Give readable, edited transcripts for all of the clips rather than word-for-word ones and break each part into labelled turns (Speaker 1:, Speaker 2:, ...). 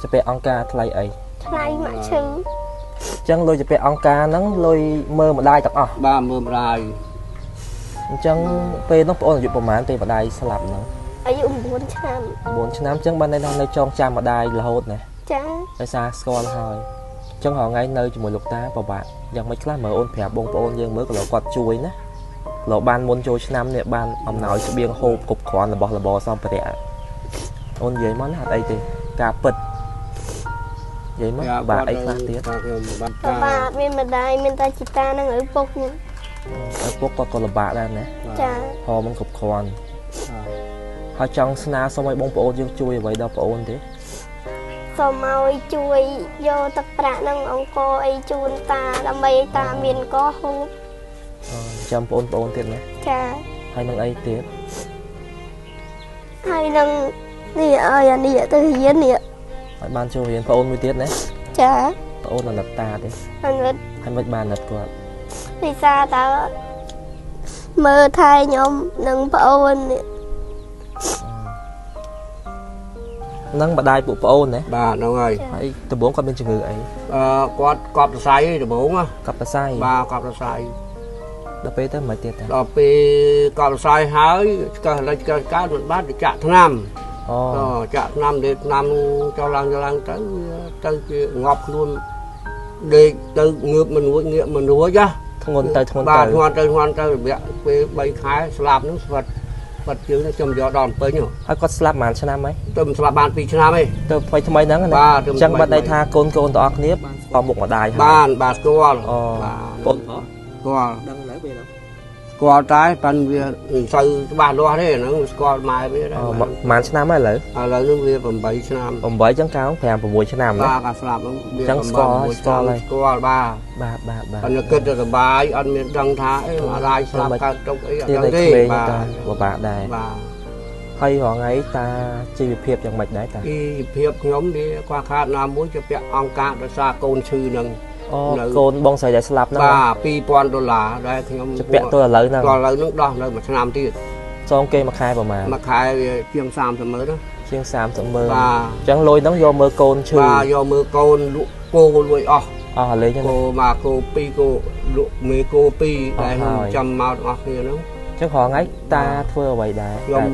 Speaker 1: จะไปองการថ្លៃអី
Speaker 2: ថ្លៃមកឈឺ
Speaker 1: ចឹងលុយจะไปองការហ្នឹងលុយមើលម្ដាយទាំងអស់
Speaker 3: បាទមើលម្ដាយ
Speaker 1: អញ្ចឹងពេលនោះបងអូនអាយុប្រហែលពេលម្ដាយស្លាប់ហ្នឹង
Speaker 2: អាយុ9ឆ្នាំ
Speaker 1: 9ឆ្នាំអញ្ចឹងបាននៅចងចាំម្ដាយរហូតណា
Speaker 2: ចា
Speaker 1: ដោយសារស្គាល់ហើយអញ្ចឹងរាល់ថ្ងៃនៅជាមួយលោកតាពិបាកយ៉ាងម៉េចខ្លះមើលអូនប្រាប់បងប្អូនយើងមើលក៏គាត់ជួយណាលោកបានមុនចូលឆ្នាំនេះបានអំណោយស្បៀងហូបគ្រប់គ្រាន់របស់របរសម្ភារៈអូននិយាយមកណាអត់អីទេការពិតនិយាយមកបាទអីខ្លះទៀត
Speaker 3: ខ្ញុំបាត់
Speaker 2: បបាទមានម្ដាយមានតាជីតានិងឪពុកខ្ញុំ
Speaker 1: ឪពុកគាត់ក៏លំបាកដែរណា
Speaker 2: ចា
Speaker 1: ហោមិនគ្រប់គ្រាន់ហើយចង់ស្នើសុំឲ្យបងប្អូនយើងជួយអ្វីដល់បងអូនទេ
Speaker 2: សូមឲ្យជួយយកទឹកប្រាក់និងអង្គអីជូនតាដើម្បីឲ្យតាមានកោហូប
Speaker 1: ចាំបងប្អូនទៀតណា
Speaker 2: ចា
Speaker 1: ហើយនឹងអីទៀត
Speaker 2: ហើយនឹងនេះឲ្យអានេះទៅរៀននេះ
Speaker 1: ឲ្យបានចូលរៀនបងអូនមួយទៀតណា
Speaker 2: ចា
Speaker 1: បងអូនអាណិតតាទេ
Speaker 2: អានេះ
Speaker 1: ហើយមិនបានអាណិតគាត់
Speaker 2: ពិសាតើមើលថែខ្ញុំនិងប្អូននេះ
Speaker 1: នឹងម្ដាយពួកប្អូនណា
Speaker 3: បាទហ្នឹងហើយ
Speaker 1: ហើយដំបូងគាត់មានជំងឺអី
Speaker 3: គាត់កប់សរសៃដំបង
Speaker 1: កប់ប្រស័យ
Speaker 3: បាទកប់សរសៃ
Speaker 1: ដល់ពេលទៅមិនទៀតទេ
Speaker 3: ដល់ពេលកប់សរសៃហើយឆ្កឹះលេចឆ្កឹះកើតមិនបានទៅចាក់ថ្នាំ
Speaker 1: អូ
Speaker 3: ចាក់ថ្នាំដេកថ្នាំចូលឡើងទៅគេងាប់ខ្លួនដេកទៅងើបមិនរួចងាកមិនរួចណា
Speaker 1: ធ្ងន់ទៅធ្ងន់
Speaker 3: បាទ
Speaker 1: ទៅ
Speaker 3: ធ្ងន់ទៅរយៈពេល3ខែស្លាប់នឹងស្វិតបាត់ជើងខ្ញុំយកដល់ពេញ
Speaker 1: ហើយគាត់ស្លាប់ប្រហែលឆ្នាំហើយ
Speaker 3: ទៅមិនស្លាប់បាន2ឆ្នាំទេ
Speaker 1: ទៅថ្មីហ្នឹងណា
Speaker 3: បាទ
Speaker 1: អញ្ចឹងបាត់ន័យថាកូនទាំងអស់គ្នាបានស្គាល់មុខម្ដាយហើយ
Speaker 3: បាទស្គាល់
Speaker 1: អូ
Speaker 3: បាទ
Speaker 1: បង
Speaker 3: ស្គាល់
Speaker 1: ដឹងនៅពេលហ្នឹង
Speaker 3: ស្គាល់តែប៉ិនវាមិនសូវច្បាស់លាស់ទេហ្នឹងស្គាល់ម៉ែវាដែរ
Speaker 1: អូប្រហែលឆ្នាំហើយឥឡូវ
Speaker 3: ឥឡូវហ្នឹងវា8ឆ្នាំ
Speaker 1: 8អញ្ចឹងកៅ5 6ឆ្នាំណា
Speaker 3: បាទកាស្លាប់ហ្នឹងវា
Speaker 1: ចឹងស្គាល់ហើយស្គាល់ហើយ
Speaker 3: ស្គាល់បាទ
Speaker 1: បាទបាទបាទ
Speaker 3: ប៉ុន្តែគិតទៅសុបាយអត់មានដឹងថាអីអារាយស្លាប់កើតទុកអីអត់
Speaker 1: ទៀត
Speaker 3: ដឹង
Speaker 1: តែ
Speaker 3: ទេ
Speaker 1: ក្មេង
Speaker 3: បាទ
Speaker 1: តាពិបាកដែរ
Speaker 3: បាទ
Speaker 1: ហើយរងថ្ងៃតាជីវភាពយ៉ាងម៉េចដែរតា
Speaker 3: ពីភាពខ្ញុំវាខ្វះខាតណាមួយជាពាក់អង្គការដោយសារកូនឈឺហ្នឹង
Speaker 1: អូ
Speaker 3: នៅ
Speaker 1: កូនបងស្រីដែលស្លាប់ហ្នឹង
Speaker 3: បាទ$2000ដែលខ្ញុំ
Speaker 1: ជាពាក់ទៅឥឡូវហ្នឹង
Speaker 3: ដល់ឥឡូវហ្នឹងដោះនៅមួយឆ្នាំទៀត
Speaker 1: សងគេមួយខែប្រហែល
Speaker 3: មួយខែវាជាង30ម៉ឺនណា
Speaker 1: ជាង30ម៉ឺន
Speaker 3: បាទ
Speaker 1: អញ្ចឹងលុយហ្នឹងយកមើលកូនឈឺ
Speaker 3: បាទយកមើលកូនលក់គោលួយអស់
Speaker 1: អស់លេងហ្នឹង
Speaker 3: គោមកគោ2គោលក់មេគោ2ដែលខ្ញុំចាំមកទាំងអស់គ្នាហ្នឹង
Speaker 1: អញ្ចឹងរងថ្ងៃតាធ្វើអ្វីដែរ
Speaker 3: ខ្ញុំ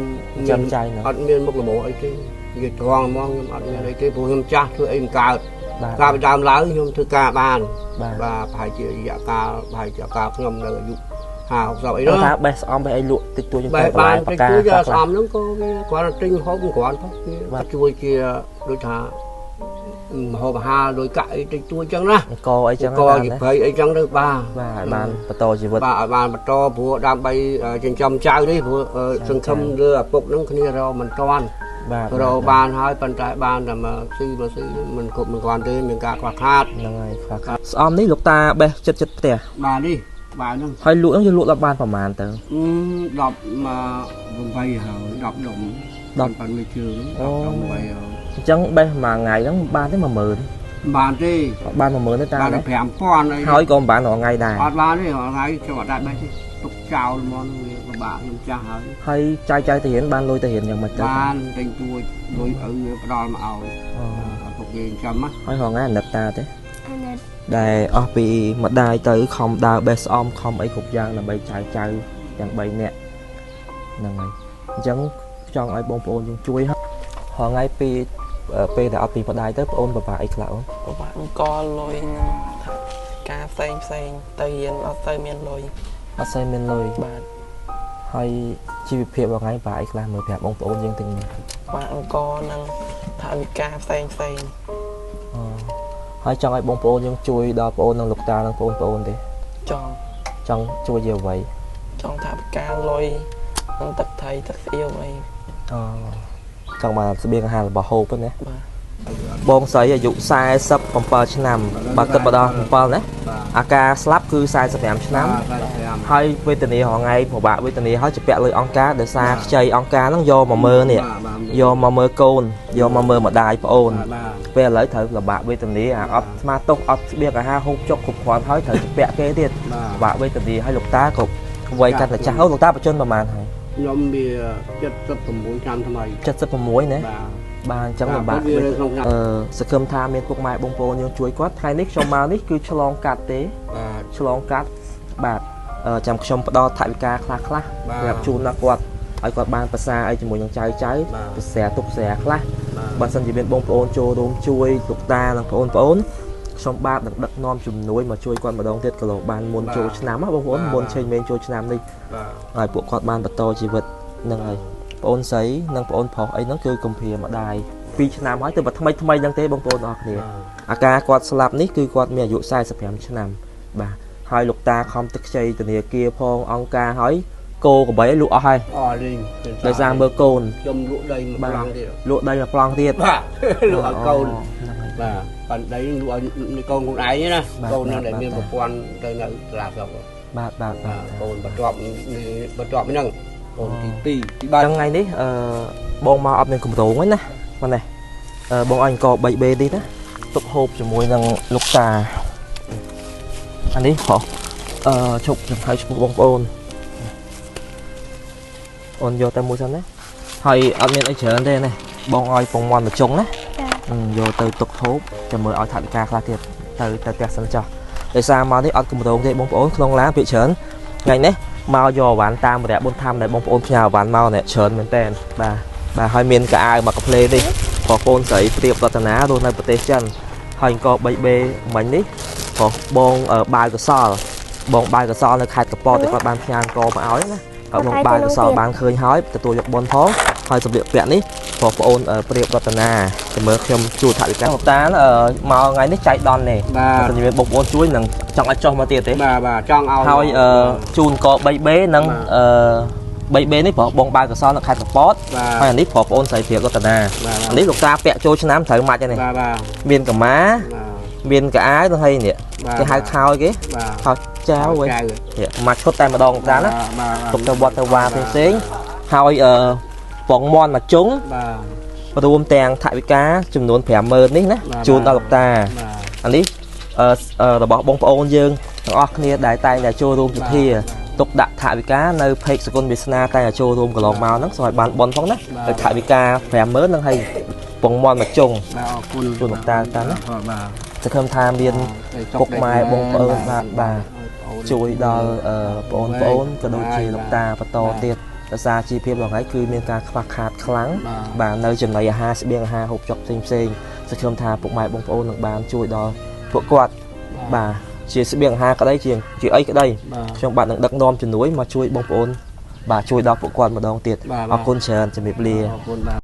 Speaker 1: ចាំចៃហ្នឹង
Speaker 3: អត់មានមុខរបរអីទេនិយាយត្រង់ហ្មងខ្ញុំអត់មានអីទេព្រោះខ្ញុំចាស់ធ្វើអីមិនកើត
Speaker 1: បាទ
Speaker 3: កាលពីដើមឡើងខ្ញុំធ្វើការបាន
Speaker 1: បាទ
Speaker 3: បាទប្រហែលជារយៈកាលប្រហែលជាកាលខ្ញុំនៅអាយុ50 60អី
Speaker 1: គាត់
Speaker 3: ហ្នឹង
Speaker 1: ថាបេះស្អំបេះអីលក់តិចតួច
Speaker 3: បែបបាន
Speaker 1: ប
Speaker 3: តិច
Speaker 1: កា
Speaker 3: តួច
Speaker 1: ខ្លះ
Speaker 3: ស្អំហ្នឹងក៏វាគាត់ទិញហូបគាត់ទៅវាជួយជាដូចថាហូបអាហារដូចកាក់អីតិចតួចចឹងណា
Speaker 1: អង្គអីចឹង
Speaker 3: ក៏
Speaker 1: ណា
Speaker 3: ជាព្រៃអីចឹងទៅបាទ
Speaker 1: បាទបានបន្តជីវិត
Speaker 3: បាទឲ្យបានបន្តព្រោះដើម្បីចិញ្ចឹមចៅនេះព្រោះសង្ឃឹមលើឪពុកហ្នឹងគ្នារកមិនតាន់
Speaker 1: បាទ
Speaker 3: រកបានហើយប៉ុន្តែបានតែមកស៊ីមិនគ្រប់មិនគ្រាន់ទេមានការខ្វះខាត
Speaker 1: ហ្នឹងហើយខ្លះស្អំនេះលោកតាបេះចិត្តផ្ទះ
Speaker 3: បាទនេះបាទហ្នឹង
Speaker 1: ហើយលក់ហ្នឹងយើងលក់ដល់បានប្រហែលទៅ
Speaker 3: 10មក8ហើយ10ដុំ10ប៉ុណ្ណឹងជើង10ដុំ8ហើយ
Speaker 1: អញ្ចឹងបេះមួយថ្ងៃហ្នឹងបានទេ10000
Speaker 3: បានទេ
Speaker 1: បាន10000ទេតា
Speaker 3: បានតែ5000អី
Speaker 1: ហើយក៏មិនបានរងថ្ងៃដែរ
Speaker 3: អត់បានទេថ្ងៃខ្ញុំអត់ដែរបេះទេទុកចោលហ្មងវាពិបាកខ្ញុំចាស់ហើយ
Speaker 1: ហើយចាយទៅរៀនបានលុយទៅរៀនយ៉ាងម៉េចទៅ
Speaker 3: បានទិញទួចលុយឪវាផ្ដល់មកឲ្យឪពុកគេចិញ្ចឹមណា
Speaker 1: ហើយរងថ្ងៃអាណិតតាទេ
Speaker 2: អានេះ
Speaker 1: ដែលអស់ពីម្ដាយទៅខំដើរបេះស្អំខំអីគ្រប់យ៉ាងដើម្បីចៅទាំង3នាក់ហ្នឹងហើយអញ្ចឹងចង់ឲ្យបងប្អូនយើងជួយហ៎រងថ្ងៃពីពេលដែលអត់ពីម្ដាយទៅបងអូនពិបាកអីខ្លះអូន
Speaker 4: ពិបាកអង្គលុយនឹងការផ្សេងទៅរៀនអត់ទៅមានលុយ
Speaker 1: អត់សូវមានលុយ
Speaker 4: បាទ
Speaker 1: ហើយជីវភាពរងថ្ងៃពិបាកអីខ្លះមើលប្រាប់បងប្អូនយើងទាំងនេះ
Speaker 4: បាទអង្គនឹងថាវិការផ្សេង
Speaker 1: ហើយចង់ឲ្យបងប្អូនយើងជួយដល់បងអូននិងលោកតានិងបងប្អូនទេ
Speaker 4: ចង់
Speaker 1: ចង់ជួយជាអ្វី
Speaker 4: ចង់ថាវិការលុយនឹងទឹកថៃទឹកស្អៀវអី
Speaker 1: ចង់បានស្បៀងអាហាររបស់ហូបហ្នឹងណា
Speaker 4: បាទ
Speaker 1: បងស្រីអាយុ47ឆ្នាំបើគិតមកដល់7ណាអាការស្លាប់គឺ45ឆ្នាំហើយវេទនារងថ្ងៃពិបាកវេទនាហើយជាពាក់លុយអង្គការដោយសារខ្ចីអង្គការហ្នឹងយកមកមើលនេះយកមកមើលកូនយកមកមើលម្ដាយប្អូនពេលឥឡូវត្រូវលំបាកវេទនាអត់ស្មាទុកអត់ស្បៀងអាហារហូបចុកគ្រប់គ្រាន់ហើយត្រូវជាពាក់គេទៀតពិបាកវេទនាហើយលោកតាគ្រប់វ័យកាន់តែចាស់លោកតាបញ្ជនប្រហែលហើយ
Speaker 3: ខ្ញុំវា76ឆ្នាំថ្មី
Speaker 1: 76ណា
Speaker 3: បាទ
Speaker 1: ban chẳng là bạn sẽ cơm tha miền quốc mai bông bồn nhưng chuối quát hai nick trong màu nick cứ chlong cát tế chlong cát bạc trong trong đo thải ca khla gặp chun là quạt ai quạt ban pasa ai chỉ muốn những trái xẻ tục xẻ khla bạn sân chỉ bên bông bồn trôi đốm chuối tục ta là bồn trong ba đợt non chùm núi mà chui quan mà đông tiết cầu ban môn trôi nam á bông bồn môn trên bên trôi nam đi rồi bộ quạt ban bật to chỉ vật nâng này bồn sấy nâng bồn phò ấy nó cứ công phìa mà đài vì nam hỏi từ bật thay thay nâng thế bông bồn ở nè aka quạt slap ní cứ quạt mẹ dụ sai sập hẻm nam bà hai lục ta không tức chơi từ nè kia phong ông ca hỏi cô của bấy lụa hay đời giang bơ cồn lụa đây là plong tiệt
Speaker 3: lụa cồn và phần đấy lụa con con ấy nhá con nó để miền một quan đây là rồi
Speaker 1: bà
Speaker 3: cồn bật trọm mới nâng cồn tí
Speaker 1: trong ngày đấy bông màu ập lên cùng tố ấy nè con này bông anh có 7 bê đi đó tục hộp cho mùi rằng lục xà anh đi hả chụp hai chụp bông ôn vô tay mùi xanh đấy hồi ập lên ấy chờ anh đây này bông oi bông ngoan mà trống đấy vô từ tục hộp cho mùi oi thẳng ca khá thiệt từ tẹt sẵn cho để sao mà thấy ập cùng tố thì bông ôn không lá bị chớn ngày đấy mau vô bạn tam để bốn tham để bông ôn nhào bạn mau này chớn mình tên bà hai miền cả ai mà có play đi có phone sấy tiệp vật ná luôn này bật chân hành có 7 bê mình đi có bông ở bài của sò bông bài của sò là khai cặp po thì các bạn nhang co mà ói ở bông bài của sò bạn khơi hói từ tôi dọc bồn phố hơi tập luyện vẹn đi có phone ở tiệp vật ná thì mới không chu thải cái hộp tán ở màu ngày nít chạy đòn này thì mình bông ôn chuối nằng trong ai cho mà tiền thế
Speaker 3: bà trong ao
Speaker 1: thôi chun có 7 bê nâng 7 bên đấy bỏ bông bài của son là khai cặp pot hay là nít bỏ ôn sấy thiệt có nè nít lục ta vẽ trôi cho nám thử mặt cho này miền cả má miền cả ái nó hay nè cái hai khao cái khao cháo vậy mặt chốt tay mà đòn ta đó tục tao bọt tao qua thì xính hai bông mon mà trúng và tôi ôm tàng thải với cá chùm nón phèm mờ nít nè chun tao lục ta anh nít bỏ bông ôn dương thằng đại tay là trôi luôn thì tục đặt thải với cá nơi phê sự con Việt tay là trôi luôn của lòng màu nó rồi bàn bón phóng đấy thải với cá phèm mớ nó hay bông mon mà trùng chun lục ta nó sẽ không tham biên cục mai bông ơn bà chui đo bồn cái đôi chi lục ta và to tiệt ra chi phim lòng ấy cứ miền ca khát kháng bà nơi chừng này ha sẽ biên ha hộp chọc xinh sẽ không tham cục mai bông ơn được bàn chui đo phụ quạt bà chỉ sẽ biếng ha cái đây chỉ ấy cái đây trong bạn đặng non trên núi mà chui bông ôn bà chui đo phụ quan mà đong tiệt côn trần chỉ bị lìa